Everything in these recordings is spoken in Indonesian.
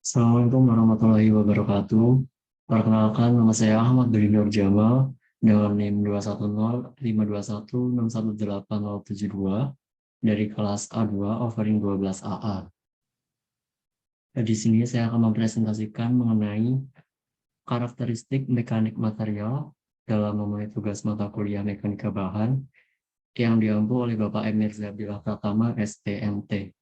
Assalamualaikum warahmatullahi wabarakatuh. Perkenalkan, nama saya Ahmad Dwi Nur Jamal dengan NIM 21051061872 dari kelas A2 offering 12 AA. Di sini saya akan mempresentasikan mengenai karakteristik mekanik material dalam memenuhi tugas mata kuliah mekanika bahan yang diampu oleh Bapak Emir Zabilah Pratama, STMT.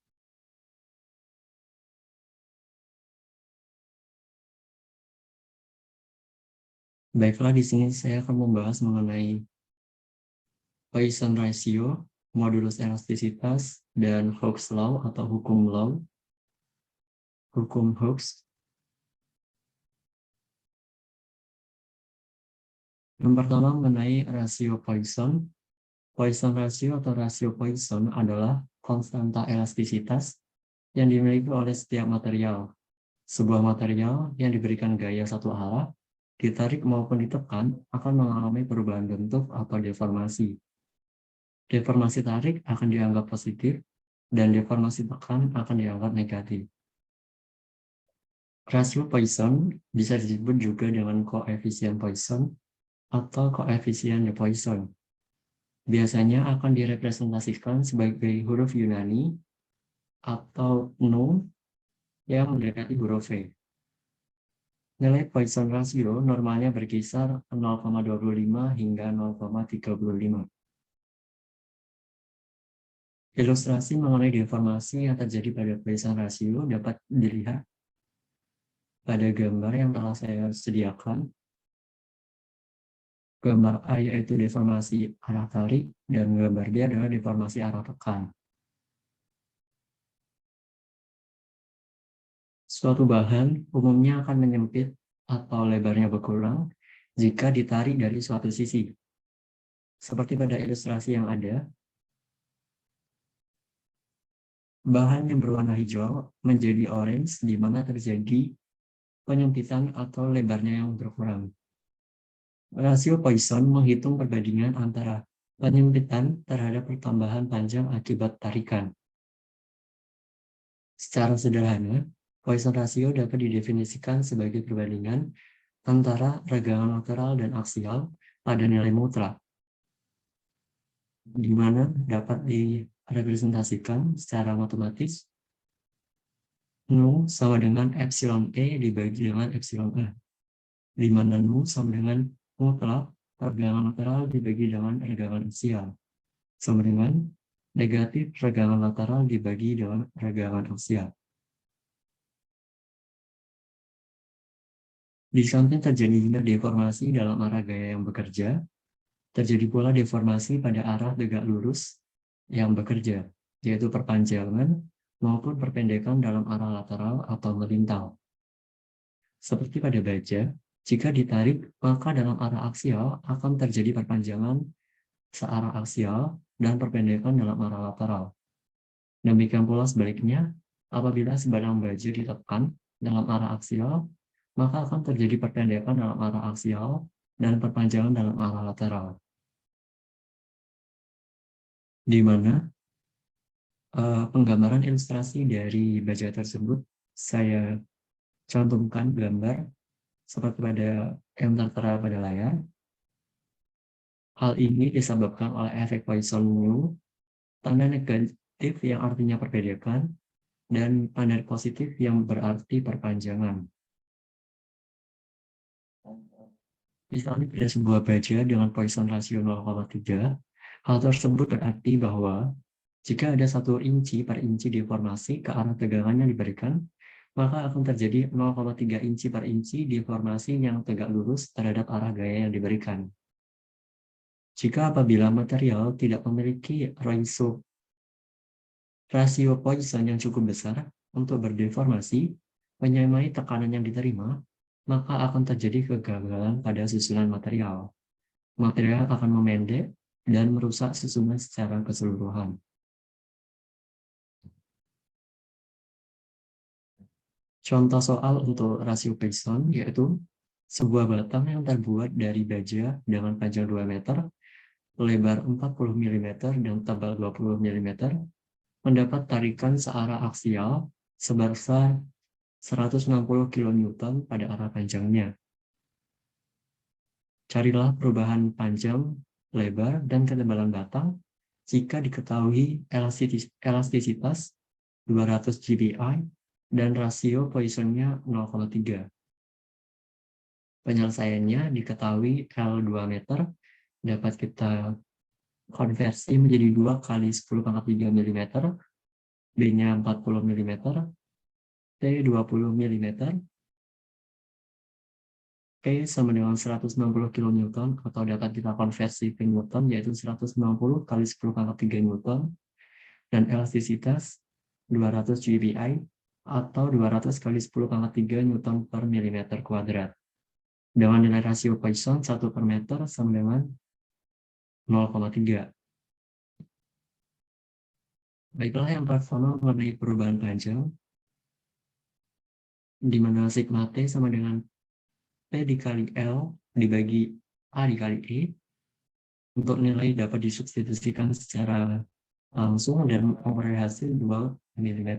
Baiklah, di sini saya akan membahas mengenai Poisson ratio, modulus elastisitas, dan Hooke's law atau hukum Hooke's. Yang pertama mengenai rasio Poisson. Poisson ratio atau rasio Poisson adalah konstanta elastisitas yang dimiliki oleh setiap material. Sebuah material yang diberikan gaya satu arah, ditarik maupun ditekan akan mengalami perubahan bentuk atau deformasi. Deformasi tarik akan dianggap positif, dan deformasi tekan akan dianggap negatif. Rasio Poisson bisa disebut juga dengan koefisien Poisson atau koefisien de Poisson. Biasanya akan direpresentasikan sebagai huruf Yunani atau nu yang mendekati huruf V. Nilai Poisson ratio normalnya berkisar 0,25 hingga 0,35. Ilustrasi mengenai deformasi yang terjadi pada Poisson ratio dapat dilihat pada gambar yang telah saya sediakan. Gambar A yaitu deformasi arah tarik, dan gambar B adalah deformasi arah tekan. Suatu bahan umumnya akan menyempit atau lebarnya berkurang jika ditarik dari suatu sisi. Seperti pada ilustrasi yang ada, bahan yang berwarna hijau menjadi orange di mana terjadi penyempitan atau lebarnya yang berkurang. Rasio Poisson menghitung perbandingan antara penyempitan terhadap pertambahan panjang akibat tarikan. Secara sederhana, Poisson ratio dapat didefinisikan sebagai perbandingan antara regangan lateral dan aksial pada nilai mutlak, di mana dapat direpresentasikan secara matematis nu sama dengan epsilon E dibagi dengan epsilon A, di mana nu sama dengan mutlak regangan lateral dibagi dengan regangan aksial, sama dengan negatif regangan lateral dibagi dengan regangan aksial. Di samping terjadinya deformasi dalam arah gaya yang bekerja, terjadi pula deformasi pada arah tegak lurus yang bekerja, yaitu perpanjangan maupun perpendekan dalam arah lateral atau melintang. Seperti pada baja, jika ditarik, maka dalam arah aksial akan terjadi perpanjangan searah aksial dan perpendekan dalam arah lateral. Demikian pula sebaliknya, apabila sebarang baja ditekan dalam arah aksial, maka akan terjadi perpendekan dalam arah aksial dan perpanjangan dalam arah lateral. Di mana penggambaran ilustrasi dari baja tersebut saya cantumkan gambar seperti pada yang tertera pada layar. Hal ini disebabkan oleh efek Poisson mu, tanda negatif yang artinya perpendekan, dan tanda positif yang berarti perpanjangan. Misalnya pada sebuah baja dengan Poisson rasio 0,3, hal tersebut berarti bahwa jika ada 1 inci per inci deformasi ke arah tegangan yang diberikan, maka akan terjadi 0,3 inci per inci deformasi yang tegak lurus terhadap arah gaya yang diberikan. Jika apabila material tidak memiliki rasio Poisson yang cukup besar untuk berdeformasi, menyamai tekanan yang diterima, maka akan terjadi kegagalan pada susunan material. Material akan memendek dan merusak susunan secara keseluruhan. Contoh soal untuk rasio Poisson yaitu Sebuah batang yang terbuat dari baja dengan panjang 2 meter, lebar 40 mm, dan tebal 20 mm, mendapat tarikan searah aksial sebesar 160 kN pada arah panjangnya. Carilah perubahan panjang, lebar, dan ketebalan batang jika diketahui elastisitas 200 GPI dan rasio Poissonnya 0,3. Penyelesaiannya diketahui L 2 meter dapat kita konversi menjadi 2 kali 10 pangkat 3 mm, B-nya 40 mm, T 20 mm, P sama dengan 160 kN atau dapat kita konversi ke Newton yaitu 160 kali 10 pangkat 3 Newton, dan elastisitas 200 GPI atau 200 kali 10 pangkat 3 Newton per milimeter kuadrat. Dengan nilai rasio Poisson 1 per meter sama dengan 0,3. Baiklah, yang pertama mengenai perubahan panjang, di mana sigma T sama dengan P dikali L dibagi A dikali E. Untuk nilai dapat disubstitusikan secara langsung dan memperoleh hasil 2 mm.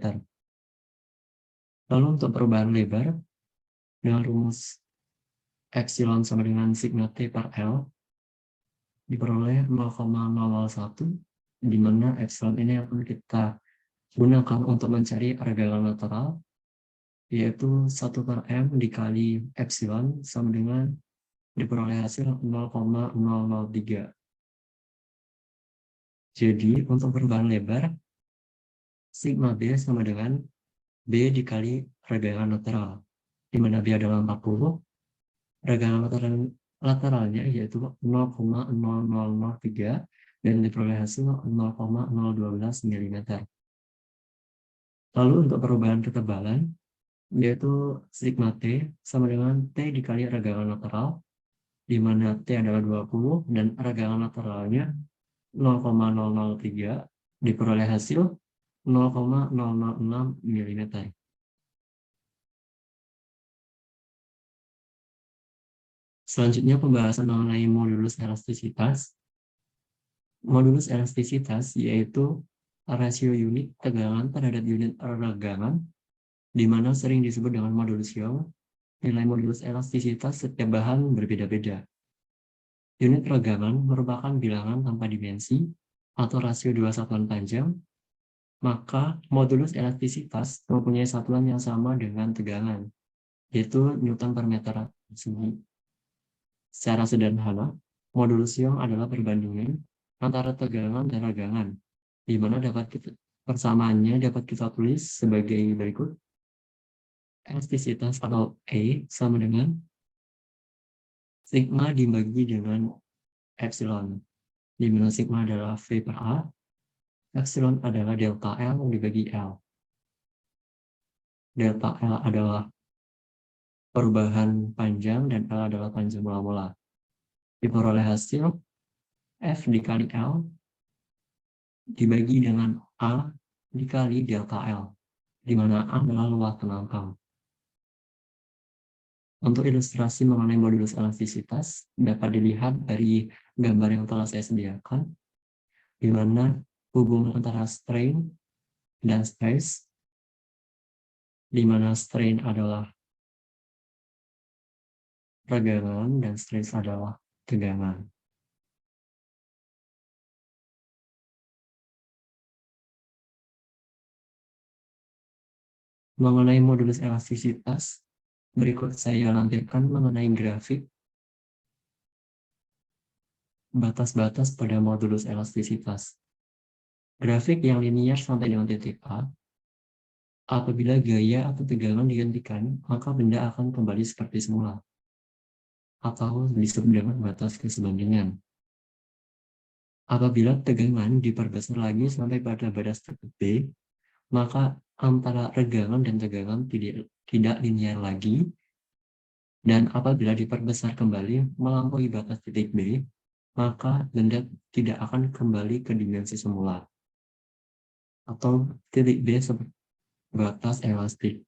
Lalu untuk perubahan lebar, dengan rumus epsilon sama dengan sigma T per L, diperoleh 0,001, di mana epsilon ini akan kita gunakan untuk mencari regalan lateral, yaitu 1 per M dikali epsilon sama dengan diperoleh hasil 0,003. Jadi untuk perubahan lebar, sigma B sama dengan B dikali regangan lateral, di mana B adalah 40, regangan lateralnya yaitu 0,0003 dan diperoleh hasil 0,012 mm. Lalu untuk perubahan ketebalan, yaitu sigma T sama dengan T dikali regangan lateral, di mana T adalah 20 dan regangan lateralnya 0,003, diperoleh hasil 0,006 mm. Selanjutnya pembahasan mengenai modulus elastisitas. Modulus elastisitas yaitu rasio unit tegangan terhadap unit regangan, di mana sering disebut dengan modulus Young. Nilai modulus elastisitas setiap bahan berbeda-beda. Unit regangan merupakan bilangan tanpa dimensi atau rasio dua satuan panjang, maka modulus elastisitas mempunyai satuan yang sama dengan tegangan, yaitu Newton per meter persegi. Secara sederhana, modulus Young adalah perbandingan antara tegangan dan regangan, di mana persamaannya dapat kita tulis sebagai berikut. Elastisitas atau E sama dengan sigma dibagi dengan epsilon, di mana sigma adalah V per A, epsilon adalah delta L dibagi L. Delta L adalah perubahan panjang dan L adalah panjang mula-mula. Diperoleh hasil F dikali L dibagi dengan A dikali delta L, di mana A adalah luas penangkal. Untuk ilustrasi mengenai modulus elastisitas dapat dilihat dari gambar yang telah saya sediakan, di mana hubungan antara strain dan stress, di mana strain adalah regangan dan stress adalah tegangan. Mengenai modulus elastisitas, berikut saya lampirkan mengenai grafik batas-batas pada modulus elastisitas. Grafik yang linier sampai dengan titik A. Apabila gaya atau tegangan dihentikan, maka benda akan kembali seperti semula, atau disebut dengan batas kesebandingan. Apabila tegangan diperbesar lagi sampai pada batas titik B, maka antara regangan dan tegangan tidak linear lagi, dan apabila diperbesar kembali melampaui batas titik B, maka benda tidak akan kembali ke dimensi semula, atau titik B sebatas elastik.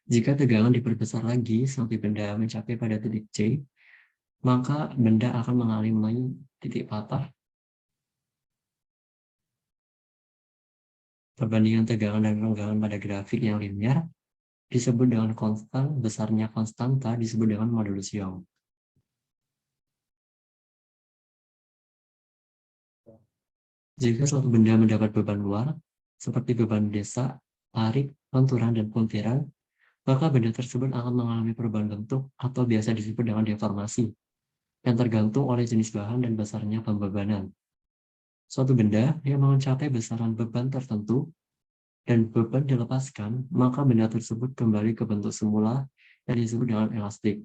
Jika tegangan diperbesar lagi sampai benda mencapai pada titik C, maka benda akan mengalami titik patah. Perbandingan tegangan dan renggangan pada grafik yang linear disebut dengan konstan, besarnya konstanta disebut dengan modulus Young. Jika suatu benda mendapat beban luar, seperti beban desak, tarik, lenturan, dan puntiran, maka benda tersebut akan mengalami perubahan bentuk atau biasa disebut dengan deformasi, yang tergantung oleh jenis bahan dan besarnya pembebanan. Suatu benda yang mencapai besaran beban tertentu dan beban dilepaskan, maka benda tersebut kembali ke bentuk semula yang disebut dengan elastik,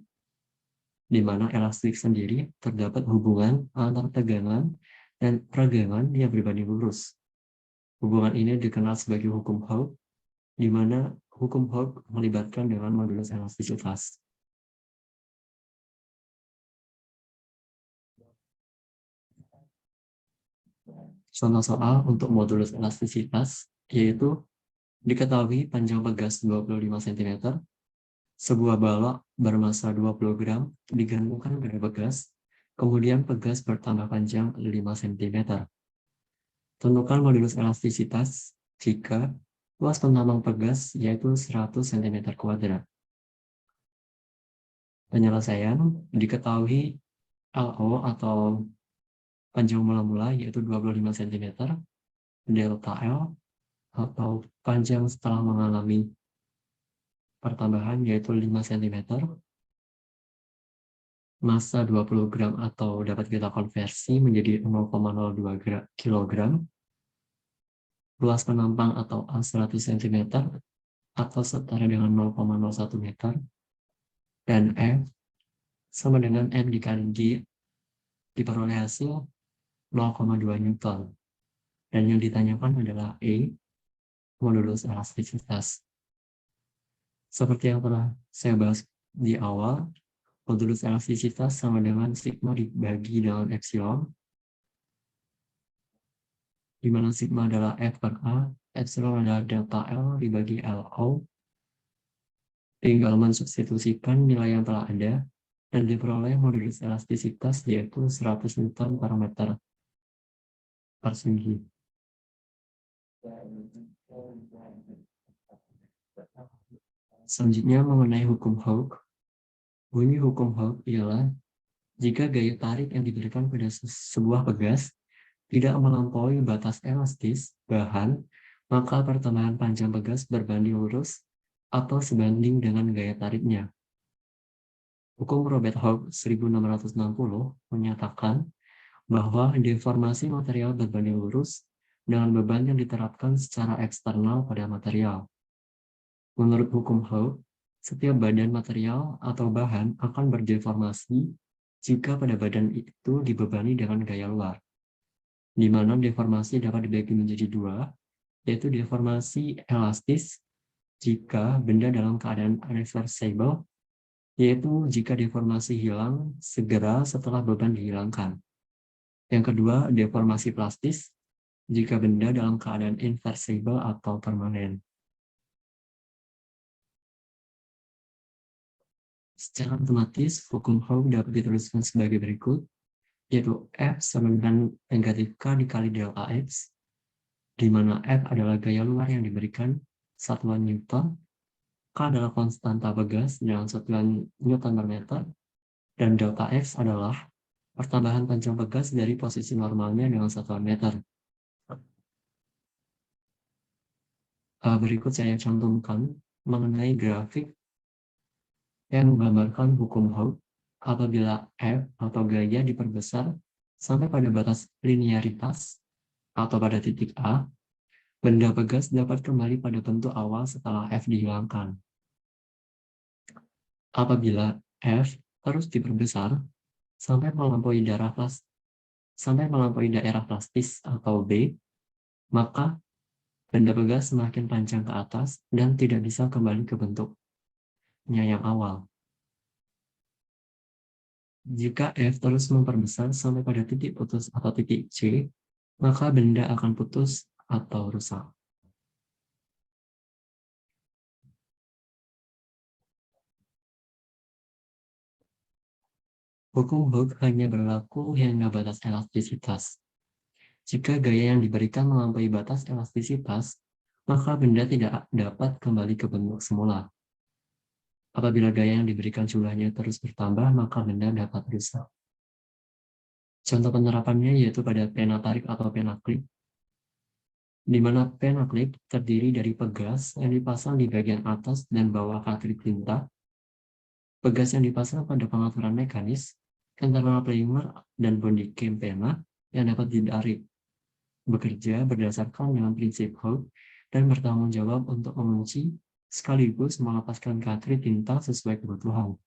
di mana elastik sendiri terdapat hubungan antara tegangan dan renggangan yang berbanding lurus. Hubungan ini dikenal sebagai hukum Hooke, di mana hukum Hooke melibatkan dengan modulus elastisitas. Contoh soal untuk modulus elastisitas yaitu diketahui panjang pegas 25 cm, sebuah balok bermassa 20 gram digantungkan pada pegas, kemudian pegas bertambah panjang 5 cm. Tentukan modulus elastisitas jika luas penambang pegas yaitu 100 cm². Penyelesaian diketahui LO atau panjang mula-mula yaitu 25 cm, delta L atau panjang setelah mengalami pertambahan yaitu 5 cm, massa 20 gram atau dapat kita konversi menjadi 0,02 kg, luas penampang atau A 100 cm atau setara dengan 0,01 meter, dan F sama dengan M dikali G diperoleh hasil 0,2 Newton. Dan yang ditanyakan adalah E, modulus elastisitas. Seperti yang telah saya bahas di awal, modulus elastisitas sama dengan sigma dibagi dengan epsilon, di mana sigma adalah F per A, epsilon adalah delta L dibagi LO. Tinggal mensubstitusikan nilai yang telah ada, dan diperoleh modulus elastisitas yaitu 100 Newton per meter persegi. Selanjutnya mengenai hukum Hooke. Bunyi hukum Hooke ialah jika gaya tarik yang diberikan pada sebuah pegas tidak melampaui batas elastis bahan, maka pertambahan panjang pegas berbanding lurus atau sebanding dengan gaya tariknya. Hukum Robert Hooke 1660 menyatakan bahwa deformasi material berbanding lurus dengan beban yang diterapkan secara eksternal pada material. Menurut hukum Hooke, setiap badan material atau bahan akan berdeformasi jika pada badan itu dibebani dengan gaya luar, di mana deformasi dapat dibagi menjadi dua, yaitu deformasi elastis jika benda dalam keadaan reversible, yaitu jika deformasi hilang segera setelah beban dihilangkan. Yang kedua, deformasi plastis jika benda dalam keadaan inversible atau permanen. Secara matematis, hukum Hooke dapat dituliskan sebagai berikut, yaitu F sama dengan negatif K dikali delta X, di mana F adalah gaya luar yang diberikan satuan Newton, K adalah konstanta pegas dengan satuan Newton per meter, dan delta X adalah pertambahan panjang pegas dari posisi normalnya dengan satuan meter. Berikut saya cantumkan mengenai grafik yang menggambarkan hukum Hooke apabila F atau gaya diperbesar sampai pada batas linearitas atau pada titik A, benda pegas dapat kembali pada bentuk awal setelah F dihilangkan. Apabila F terus diperbesar sampai melampaui daerah plastis atau B, maka benda pegas semakin panjang ke atas dan tidak bisa kembali ke bentuknya yang awal. Jika F terus memperbesar sampai pada titik putus atau titik C, maka benda akan putus atau rusak. Hukum Hooke hanya berlaku hingga batas elastisitas. Jika gaya yang diberikan melampaui batas elastisitas, maka benda tidak dapat kembali ke bentuk semula. Apabila gaya yang diberikan jumlahnya terus bertambah, maka benda dapat rusak. Contoh penerapannya yaitu pada pena tarik atau pena klip, di mana pena klip terdiri dari pegas yang dipasang di bagian atas dan bawah kartrid tinta. Pegas yang dipasang pada pengaturan mekanis, internal primer, dan body cam pena yang dapat ditarik, bekerja berdasarkan dengan prinsip Hooke dan bertanggung jawab untuk mengunci sekaligus melepaskan kartrid tinta sesuai kebutuhan.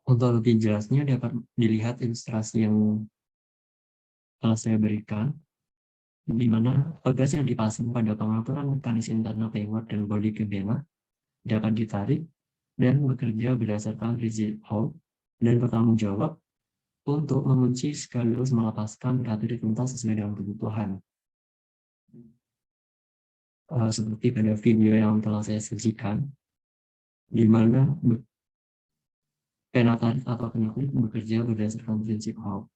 Untuk lebih jelasnya dapat dilihat ilustrasi yang telah saya berikan, di mana pegas yang dipasang pada pengaturan mekanis internal primer dan body pena dapat ditarik dan bekerja berdasarkan prinsip Hooke dan bertanggung jawab untuk mengunci sekaligus melepaskan kartrid tinta sesuai dengan kebutuhan. Seperti pada video yang telah saya sajikan, di mana pena tarik atau pena klip bekerja berdasarkan prinsip Hooke.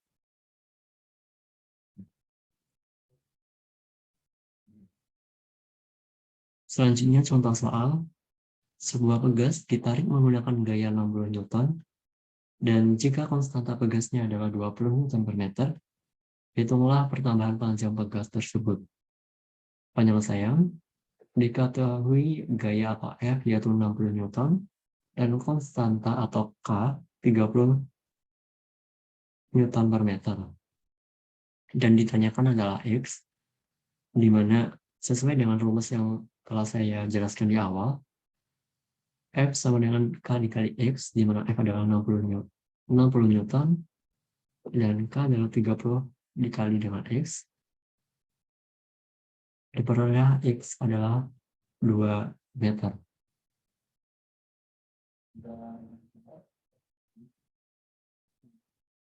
Selanjutnya contoh soal, sebuah pegas ditarik menggunakan gaya 60 Newton, dan jika konstanta pegasnya adalah 20 Newton per meter, hitunglah pertambahan panjang pegas tersebut. Penyelesaian, diketahui gaya atau F yaitu 60 Newton, dan konstanta atau K 30 Newton per meter. Dan ditanyakan adalah X, di mana sesuai dengan rumus yang telah saya jelaskan di awal, F sama dengan K dikali X, di mana F adalah 60 Newton, dan K adalah 30 dikali dengan X. Diperoleh X adalah 2 meter.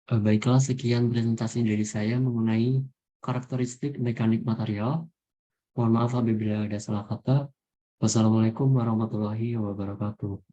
Baiklah, sekian presentasi dari saya mengenai karakteristik mekanik material. Mohon maaf apabila ada salah kata. Wassalamualaikum warahmatullahi wabarakatuh.